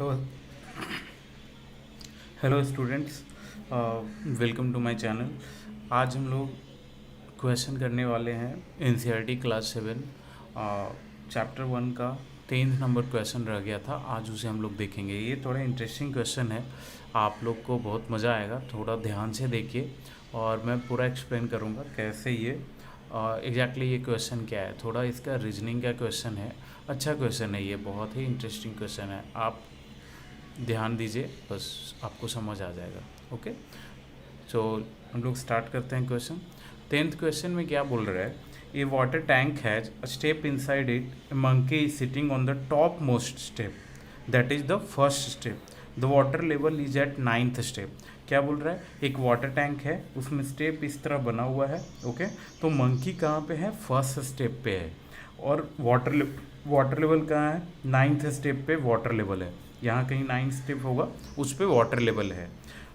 Hello hello students, welcome to my channel. आज हम लोग क्वेश्चन करने वाले हैं एनसीईआरटी क्लास 7 चैप्टर 1 का 10th नंबर क्वेश्चन रह गया था। आज उसे हम लोग देखेंगे। ये थोड़ा इंटरेस्टिंग क्वेश्चन है, आप लोग को बहुत मज़ा आएगा। थोड़ा ध्यान से देखिए और मैं पूरा एक्सप्लेन करूँगा कैसे ये एग्जैक्टली ये क्वेश्चन क्या है। थोड़ा इसका रीजनिंग का क्वेश्चन है। अच्छा क्वेश्चन है, ये बहुत ही इंटरेस्टिंग क्वेश्चन है। आप ध्यान दीजिए, बस आपको समझ आ जाएगा। ओके, सो हम लोग स्टार्ट करते हैं क्वेश्चन। 10th क्वेश्चन में क्या बोल रहा है, a water tank has a step inside it, a monkey is sitting on the top most step, that is the first step, the water level is at 9th step. क्या बोल रहा है, एक वाटर टैंक है, उसमें step इस तरह बना हुआ है। ओके, तो मंकी कहाँ पे है, फर्स्ट स्टेप पे है, और वाटर लेवल कहाँ है, 9th स्टेप पे वाटर लेवल है। यहाँ कहीं 9th स्टेप होगा, उस पर वाटर लेवल है।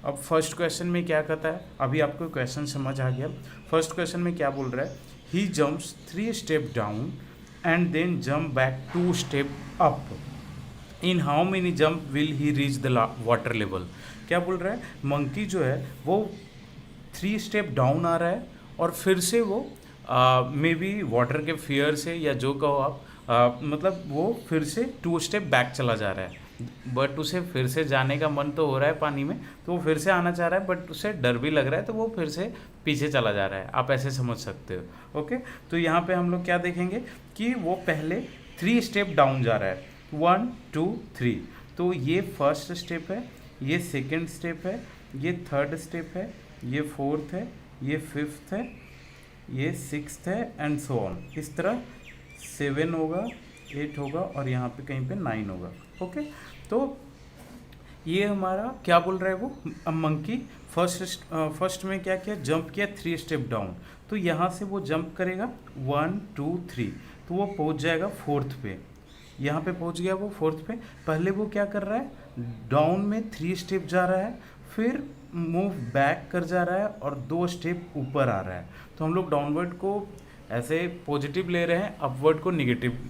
अब फर्स्ट क्वेश्चन में क्या कहता है, अभी आपको क्वेश्चन समझ आ गया। फर्स्ट क्वेश्चन में क्या बोल रहा है, he jumps 3 step down and then jump back 2 step up, in how many jump will he reach the water level. क्या बोल रहा है, मंकी जो है वो 3 स्टेप डाउन आ रहा है और फिर से वो मे बी वाटर के फियर से या जो कहो आप, मतलब वो फिर से 2 स्टेप बैक चला जा रहा है। बट उसे फिर से जाने का मन तो हो रहा है पानी में, तो वो फिर से आना चाह रहा है, बट उसे डर भी लग रहा है, तो वो फिर से पीछे चला जा रहा है। आप ऐसे समझ सकते हो। ओके, तो यहाँ पे हम लोग क्या देखेंगे कि वो पहले 3 स्टेप डाउन जा रहा है, 1 2 3। तो ये फर्स्ट स्टेप है, ये सेकेंड स्टेप है, ये थर्ड स्टेप है, ये फोर्थ है, ये फिफ्थ है, ये सिक्स्थ है, एंड सो ऑन। इस तरह 7 होगा, 8 होगा, और यहाँ पे कहीं पे 9 होगा। ओके, तो ये हमारा क्या बोल रहा है, वो मंकी फर्स्ट में क्या किया, जंप किया 3 स्टेप डाउन। तो यहाँ से वो जंप करेगा 1 2 3, तो वो पहुँच जाएगा 4th पे। यहाँ पे पहुँच गया वो 4th पे। पहले वो क्या कर रहा है, डाउन में 3 स्टेप जा रहा है, फिर मूव बैक कर जा रहा है और 2 स्टेप ऊपर आ रहा है। तो हम लोग डाउनवर्ड को ऐसे पॉजिटिव ले रहे हैं, अपवर्ड को निगेटिव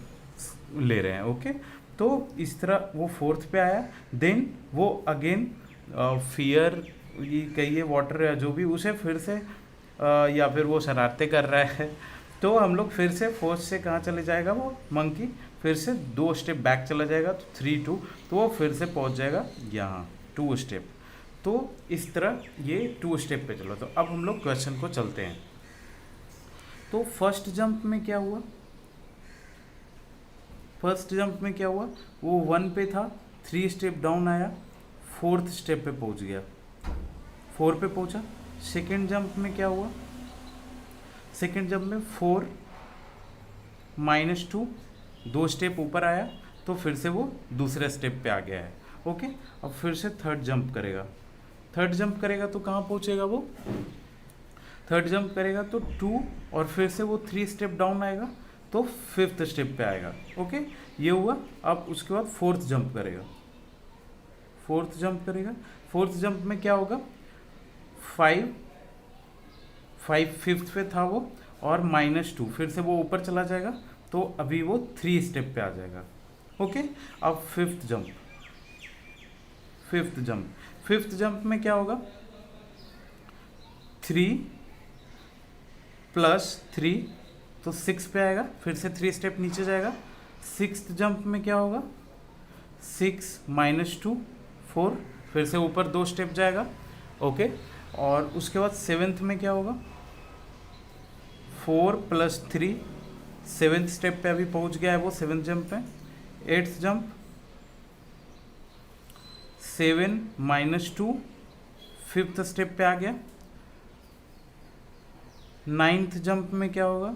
ले रहे हैं। ओके, तो इस तरह वो 4th पे आया। देन वो अगेन फियर कहिए वाटर या जो भी, उसे फिर से या फिर वो शरारतें कर रहा है, तो हम लोग फिर से 4th से कहाँ चले जाएगा वो मंकी, फिर से 2 स्टेप बैक चला जाएगा, तो 3 2, तो वो फिर से पहुँच जाएगा यहाँ 2 स्टेप। तो इस तरह ये 2 स्टेप पे चलो। तो अब हम लोग क्वेश्चन को चलते हैं। तो फर्स्ट जंप में क्या हुआ, फर्स्ट जंप में क्या हुआ, वो 1 पे था, 3 स्टेप डाउन आया, 4th स्टेप पे पहुंच गया, 4 पे पहुंचा। सेकेंड जंप में क्या हुआ, सेकेंड जंप में 4 -2, 2 स्टेप ऊपर आया, तो फिर से वो दूसरे स्टेप पे आ गया है। ओके, अब फिर से थर्ड जंप करेगा, थर्ड जंप करेगा तो कहाँ पहुंचेगा वो, थर्ड जंप करेगा तो 2, और फिर से वो 3 स्टेप डाउन आएगा, तो 5th स्टेप पे आएगा। ओके, ये हुआ। अब उसके बाद 4th जंप करेगा, 4th जंप करेगा। 4th जंप में क्या होगा, 5 5th पे था वो, और -2, फिर से वो ऊपर चला जाएगा, तो अभी वो 3 स्टेप पे आ जाएगा। ओके, अब 5th jump, 5th jump, 5th jump में क्या होगा, 3 + 3, तो 6 पे आएगा, फिर से 3 स्टेप नीचे जाएगा। 6th जंप में क्या होगा, 6 -2 4, फिर से ऊपर 2 स्टेप जाएगा। ओके, और उसके बाद 7th में क्या होगा, 4 + 3, 7th स्टेप पे अभी पहुंच गया है वो 7th जंप पे। 8th जंप 7 -2, 5th स्टेप पे आ गया। 9th जंप में क्या होगा,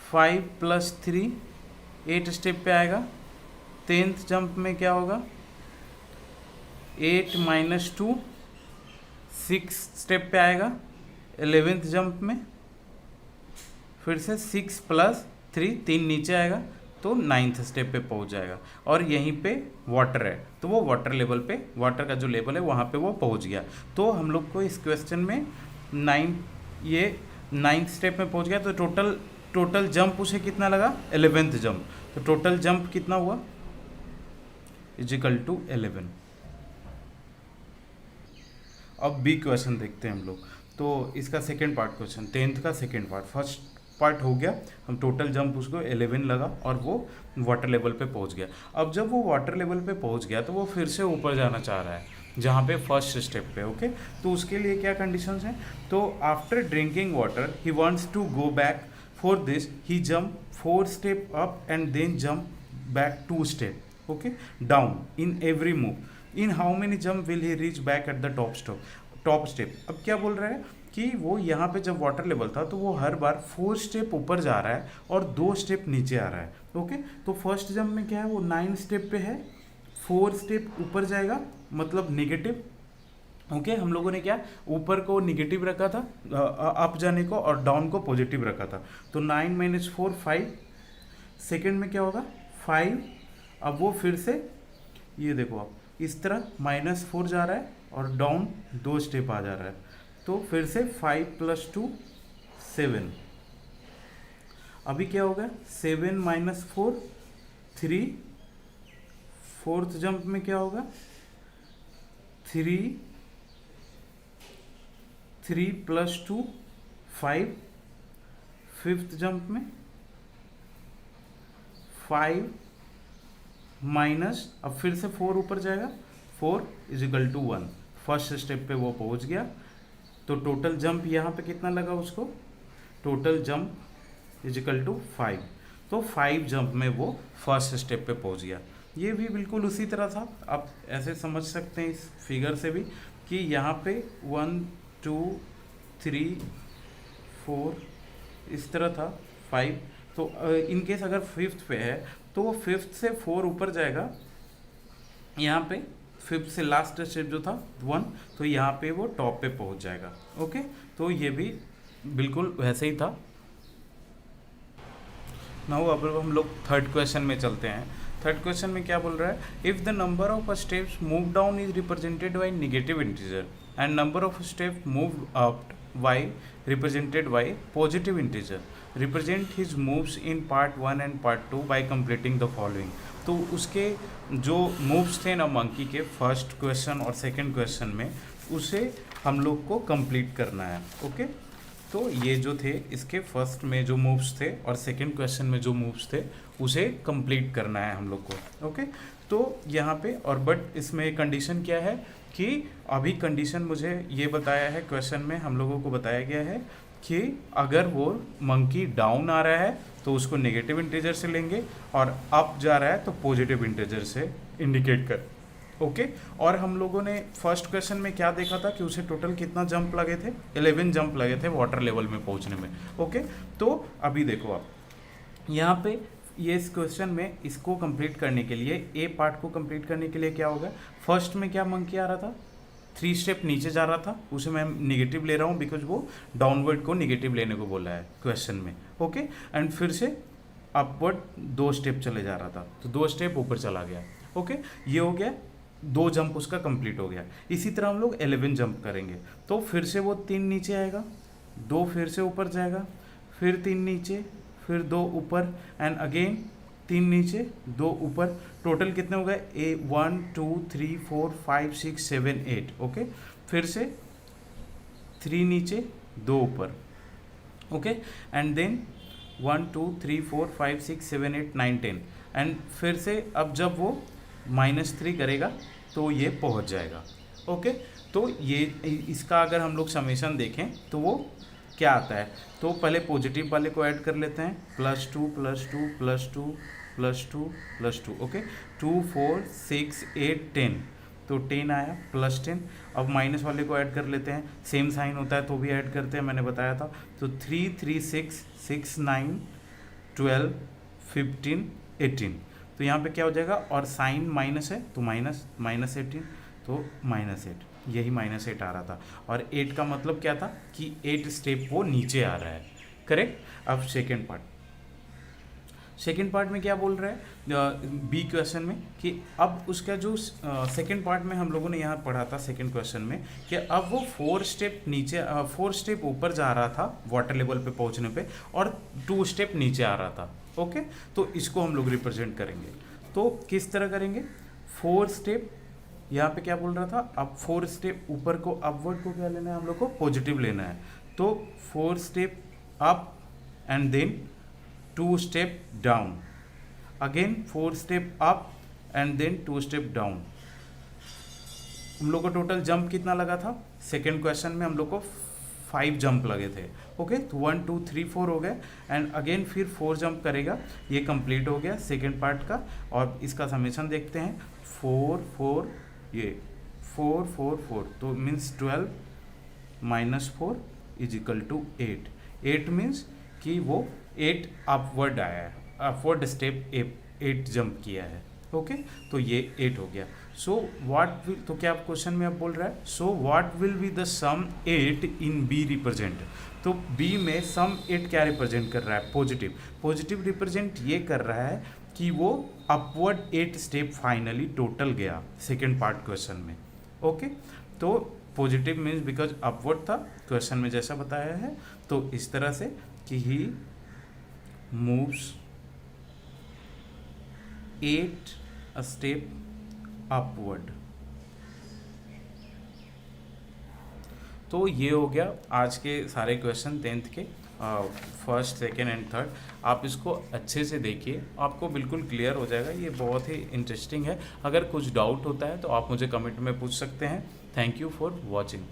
5 + 3, 8 स्टेप पे आएगा। 10th जंप में क्या होगा, 8 -2, 6 स्टेप पे आएगा। 11th जंप में फिर से 6 + 3, 3 नीचे आएगा, तो 9th स्टेप पे पहुंच जाएगा। और यहीं पे वाटर है, तो वो वाटर लेवल पे, वाटर का जो लेवल है वहाँ पे वो पहुंच गया। तो हम लोग को इस क्वेश्चन में 9th स्टेप में पहुंच गया, तो टोटल जंप उसे कितना लगा, 11th जंप। तो टोटल जंप कितना हुआ, इज इक्वल टू 11। अब बी क्वेश्चन देखते हैं हम लोग। तो इसका सेकेंड पार्ट क्वेश्चन, 10th का सेकेंड पार्ट, फर्स्ट पार्ट हो गया, हम टोटल जंप उसको 11 लगा और वो वाटर लेवल पे पहुंच गया। अब जब वो वाटर लेवल पे पहुंच गया तो वो फिर से ऊपर जाना चाह रहा है जहाँ पे फर्स्ट स्टेप पे। ओके, तो उसके लिए क्या कंडीशंस हैं? तो after drinking water he wants to go back, for this he jump 4 step up and then jump back 2 step, okay, down in every move. In how many jump will he reach back at the top step. अब क्या बोल रहा है कि वो यहाँ पे जब वाटर लेवल था तो वो हर बार 4 स्टेप ऊपर जा रहा है और 2 स्टेप नीचे आ रहा है। ओके, तो फर्स्ट जंप में क्या है, वो 9 स्टेप पे है, 4 स्टेप ऊपर जाएगा, मतलब नेगेटिव। ओके, हम लोगों ने क्या ऊपर को नेगेटिव रखा था, अप जाने को, और डाउन को पॉजिटिव रखा था। तो 9 - 4 5, सेकेंड में क्या होगा 5। अब वो फिर से ये देखो आप इस तरह -4 जा रहा है और डाउन 2 स्टेप आ जा रहा है। तो फिर से 5 + 2 7। अभी क्या होगा 7 - 4 3। फोर्थ जंप में क्या होगा 3 + 2 5। फिफ्थ जंप में 5 माइनस, अब फिर से 4 ऊपर जाएगा, 4 = 1। फर्स्ट स्टेप पे वो पहुंच गया। तो टोटल जंप यहाँ पे कितना लगा उसको, टोटल जंप = 5। तो 5 जंप में वो फर्स्ट स्टेप पे पहुंच गया। ये भी बिल्कुल उसी तरह था, आप ऐसे समझ सकते हैं इस फिगर से भी कि यहाँ पे 1 2 3 4 इस तरह था 5। तो इन केस अगर फिफ्थ पे है तो वो फिफ्थ से 4 ऊपर जाएगा, यहाँ पे फिफ्थ से लास्ट स्टेप जो था 1, तो यहाँ पे वो टॉप पे पहुँच जाएगा। ओके, तो ये भी बिल्कुल वैसे ही था। नाउ अब हम लोग थर्ड क्वेश्चन में चलते हैं। थर्ड क्वेश्चन में क्या बोल रहा है, if the number of steps move down is represented by negative integer and number of step move up by represented by positive integer, represent his moves in part 1 and part 2 by completing the following. तो उसके जो moves थे ना monkey के first question और second question में, उसे हम लोग को कंप्लीट करना है। ओके, तो ये जो थे इसके फर्स्ट में जो मूव्स थे और सेकंड क्वेश्चन में जो मूव्स थे उसे कंप्लीट करना है हम लोग को। ओके, तो यहाँ पे और बट इसमें कंडीशन क्या है कि अभी कंडीशन मुझे ये बताया है, क्वेश्चन में हम लोगों को बताया गया है कि अगर वो मंकी डाउन आ रहा है तो उसको नेगेटिव इंटीजर से लेंगे और अप जा रहा है तो पॉजिटिव इंटीजर से इंडिकेट कर। ओके, और हम लोगों ने फर्स्ट क्वेश्चन में क्या देखा था कि उसे टोटल कितना जंप लगे थे, 11 जंप लगे थे वाटर लेवल में पहुंचने में। ओके, तो अभी देखो आप यहाँ पे ये इस क्वेश्चन में इसको कंप्लीट करने के लिए, ए पार्ट को कंप्लीट करने के लिए क्या होगा, फर्स्ट में क्या मंकी आ रहा था 3 स्टेप नीचे जा रहा था, उसे मैं नेगेटिव ले रहा हूँ बिकॉज वो डाउनवर्ड को नेगेटिव लेने को बोला है क्वेश्चन में। ओके, एंड फिर से अपवर्ड 2 स्टेप चले जा रहा था तो 2 स्टेप ऊपर चला गया। ओके, ये हो गया 2 जंप उसका कंप्लीट हो गया। इसी तरह हम लोग 11 जंप करेंगे तो फिर से वो 3 नीचे आएगा, 2 फिर से ऊपर जाएगा, फिर 3 नीचे, फिर 2 ऊपर एंड अगेन 3 नीचे 2 ऊपर। टोटल कितने हो गए 1 2 3 4 5 6 7 8। ओके, फिर से 3 नीचे 2 ऊपर। ओके, एंड देन 1 2 3 4 5 6 7 8 9 10 एंड फिर से अब जब वो -3 करेगा तो ये पहुंच जाएगा। ओके, तो ये इसका अगर हम लोग समेशन देखें तो वो क्या आता है, तो पहले पॉजिटिव वाले को ऐड कर लेते हैं, +2 +2 +2 +2 +2। ओके, 2 4 6 8 10, तो 10 आया +10। अब माइनस वाले को ऐड कर लेते हैं, सेम साइन होता है तो भी ऐड करते हैं, मैंने बताया था। तो 3 3 6 6 9 12 15 18, तो यहाँ पे क्या हो जाएगा, और साइन माइनस है तो -18, तो -8, यही -8 आ रहा था। और 8 का मतलब क्या था कि 8 स्टेप वो नीचे आ रहा है। करेक्ट। अब सेकेंड पार्ट में क्या बोल रहा है बी क्वेश्चन में कि अब उसका जो सेकेंड पार्ट में हम लोगों ने यहाँ पढ़ा था सेकेंड क्वेश्चन में कि अब वो 4 स्टेप ऊपर जा रहा था वाटर लेवल पे पहुँचने पे और 2 स्टेप नीचे आ रहा था। ओके, तो इसको हम लोग रिप्रेजेंट करेंगे। तो किस तरह करेंगे, 4 स्टेप, यहाँ पे क्या बोल रहा था, अब 4 स्टेप ऊपर को अपवर्ड को क्या लेना है हम लोग को, पॉजिटिव लेना है। तो 4 step up and then 2 step down, again 4 step up and then 2 step down. हम लोग को टोटल जंप कितना लगा था, सेकेंड क्वेश्चन में हम लोग को 5 जंप लगे थे। ओके, तो 1 2 3 4 हो गए एंड अगेन फिर 4 जंप करेगा। ये कंप्लीट हो गया सेकेंड पार्ट का। और इसका समेशन देखते हैं, 4 4 ये 4 4 4, तो means 12 minus 4 is equal to 8। 8 means कि वो 8 अपवर्ड आया है, अपवर्ड स्टेप 8 जंप किया है। ओके, तो ये 8 हो गया। सो व्हाट विल, तो क्या क्वेश्चन में अब बोल रहा है, so what will be the sum 8 in B represent. तो बी में सम 8 क्या रिप्रेजेंट कर रहा है, पॉजिटिव। पॉजिटिव रिप्रेजेंट ये कर रहा है कि वो अपवर्ड 8 स्टेप फाइनली टोटल गया सेकेंड पार्ट क्वेश्चन में। ओके, तो पॉजिटिव मीन्स बिकॉज अपवर्ड था क्वेश्चन में जैसा बताया है। तो इस तरह से कि ही मूव्स 8 स्टेप अपवर्ड। तो ये हो गया आज के सारे क्वेश्चन 10th के, फर्स्ट सेकेंड एंड थर्ड। आप इसको अच्छे से देखिए, आपको बिल्कुल क्लियर हो जाएगा। ये बहुत ही इंटरेस्टिंग है। अगर कुछ डाउट होता है तो आप मुझे कमेंट में पूछ सकते हैं। Thank you for watching.